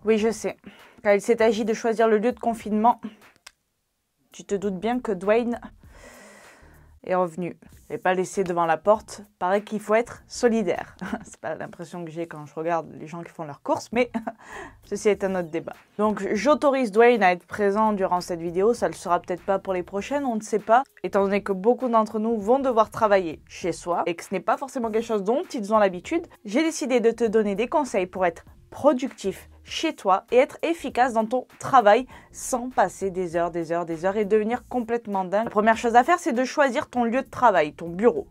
Oui, je sais. Quand il s'est agi de choisir le lieu de confinement, tu te doutes bien que Dwayne est revenu. Je l'ai pas laissé devant la porte. Paraît qu'il faut être solidaire. C'est pas l'impression que j'ai quand je regarde les gens qui font leurs courses, mais ceci est un autre débat. Donc j'autorise Dwayne à être présent durant cette vidéo. Ça le sera peut-être pas pour les prochaines, on ne sait pas. Étant donné que beaucoup d'entre nous vont devoir travailler chez soi et que ce n'est pas forcément quelque chose dont ils ont l'habitude, j'ai décidé de te donner des conseils pour être productif chez toi et être efficace dans ton travail sans passer des heures et devenir complètement dingue. La première chose à faire, c'est de choisir ton lieu de travail, ton bureau.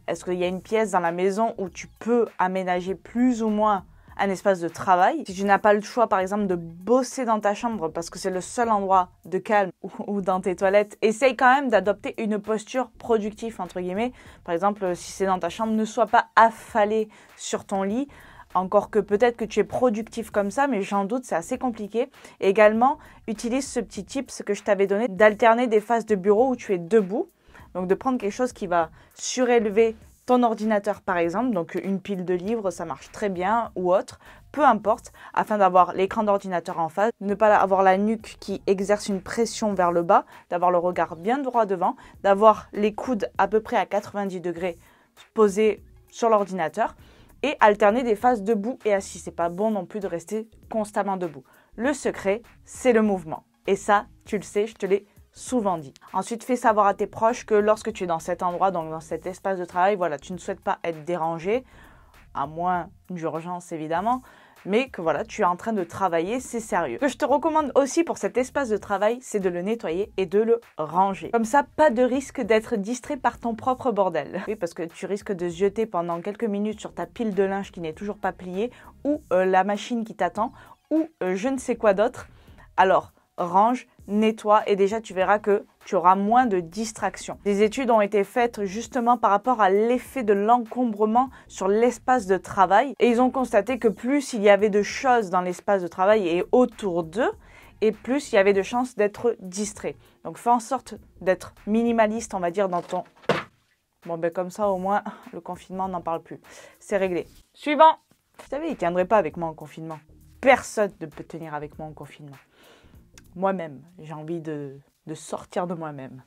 Est-ce qu'il y a une pièce dans la maison où tu peux aménager plus ou moins un espace de travail? Si tu n'as pas le choix, par exemple, de bosser dans ta chambre parce que c'est le seul endroit de calme ou dans tes toilettes, essaye quand même d'adopter une posture productive, entre guillemets. Par exemple, si c'est dans ta chambre, ne sois pas affalé sur ton lit. Encore que peut-être que tu es productif comme ça, mais j'en doute, c'est assez compliqué. Et également, utilise ce petit tips que je t'avais donné d'alterner des phases de bureau où tu es debout. Donc de prendre quelque chose qui va surélever ton ordinateur par exemple, donc une pile de livres, ça marche très bien, ou autre, peu importe, afin d'avoir l'écran d'ordinateur en face, ne pas avoir la nuque qui exerce une pression vers le bas, d'avoir le regard bien droit devant, d'avoir les coudes à peu près à 90 degrés posés sur l'ordinateur, et alterner des phases debout et assis. C'est pas bon non plus de rester constamment debout. Le secret, c'est le mouvement. Et ça, tu le sais, je te l'ai souvent dit. Ensuite, fais savoir à tes proches que lorsque tu es dans cet endroit, donc dans cet espace de travail, voilà, tu ne souhaites pas être dérangé, à moins d'urgence évidemment, mais que voilà, tu es en train de travailler, c'est sérieux. Ce que je te recommande aussi pour cet espace de travail, c'est de le nettoyer et de le ranger. Comme ça, pas de risque d'être distrait par ton propre bordel. Oui, parce que tu risques de jeter pendant quelques minutes sur ta pile de linge qui n'est toujours pas pliée, ou la machine qui t'attend, ou je ne sais quoi d'autre. Alors, range, nettoie et déjà tu verras que tu auras moins de distractions. Des études ont été faites justement par rapport à l'effet de l'encombrement sur l'espace de travail et ils ont constaté que plus il y avait de choses dans l'espace de travail et autour d'eux, et plus il y avait de chances d'être distrait. Donc fais en sorte d'être minimaliste, on va dire, dans ton... Bon ben comme ça au moins le confinement n'en parle plus. C'est réglé. Suivant. Vous savez, il ne tiendrait pas avec moi en confinement. Personne ne peut tenir avec moi en confinement. Moi-même, j'ai envie de sortir de moi-même.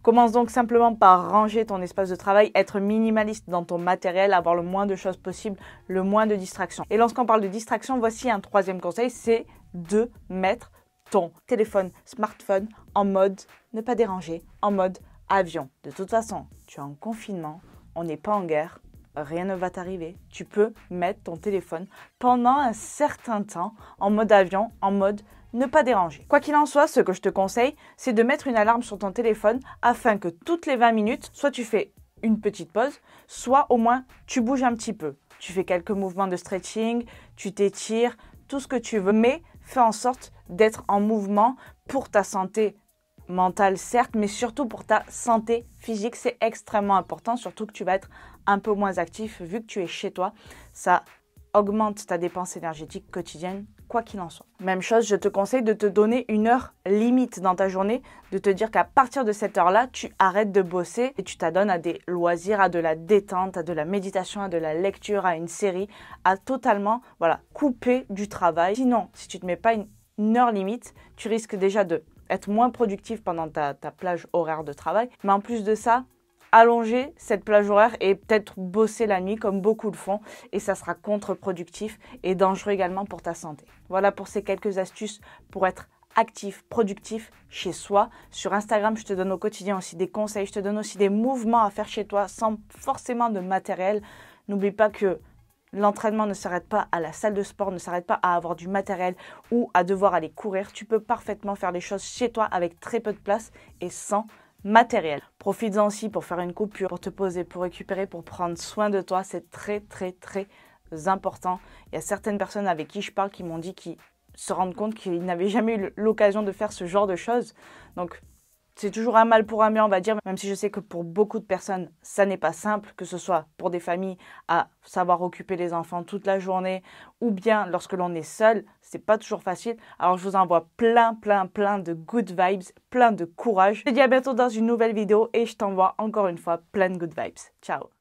Commence donc simplement par ranger ton espace de travail, être minimaliste dans ton matériel, avoir le moins de choses possible, le moins de distractions. Et lorsqu'on parle de distraction, voici un troisième conseil, c'est de mettre ton téléphone, smartphone en mode ne pas déranger, en mode avion. De toute façon, tu es en confinement, on n'est pas en guerre, rien ne va t'arriver. Tu peux mettre ton téléphone pendant un certain temps en mode avion, en mode ne pas déranger. Quoi qu'il en soit, ce que je te conseille, c'est de mettre une alarme sur ton téléphone afin que toutes les 20 minutes, soit tu fais une petite pause, soit au moins tu bouges un petit peu. Tu fais quelques mouvements de stretching, tu t'étires, tout ce que tu veux, mais fais en sorte d'être en mouvement pour ta santé mentale, certes, mais surtout pour ta santé physique. C'est extrêmement important, surtout que tu vas être un peu moins actif vu que tu es chez toi. Ça augmente ta dépense énergétique quotidienne, quoi qu'il en soit. Même chose, je te conseille de te donner une heure limite dans ta journée, de te dire qu'à partir de cette heure-là, tu arrêtes de bosser et tu t'adonnes à des loisirs, à de la détente, à de la méditation, à de la lecture, à une série, à totalement couper du travail. Sinon, si tu ne te mets pas une heure limite, tu risques déjà de être moins productif pendant ta plage horaire de travail, mais en plus de ça, allonger cette plage horaire et peut-être bosser la nuit comme beaucoup le font et ça sera contre-productif et dangereux également pour ta santé. Voilà pour ces quelques astuces pour être actif, productif chez soi. Sur Instagram, je te donne au quotidien aussi des conseils, je te donne aussi des mouvements à faire chez toi sans forcément de matériel. N'oublie pas que l'entraînement ne s'arrête pas à la salle de sport, ne s'arrête pas à avoir du matériel ou à devoir aller courir. Tu peux parfaitement faire les choses chez toi avec très peu de place et sans matériel. Profites-en aussi pour faire une coupure, pour te poser, pour récupérer, pour prendre soin de toi. C'est très important. Il y a certaines personnes avec qui je parle qui m'ont dit qu'ils se rendent compte qu'ils n'avaient jamais eu l'occasion de faire ce genre de choses. Donc c'est toujours un mal pour un bien, on va dire, même si je sais que pour beaucoup de personnes, ça n'est pas simple, que ce soit pour des familles à savoir occuper les enfants toute la journée, ou bien lorsque l'on est seul, c'est pas toujours facile. Alors je vous envoie plein de good vibes, plein de courage. Je te dis à bientôt dans une nouvelle vidéo et je t'envoie encore une fois plein de good vibes. Ciao!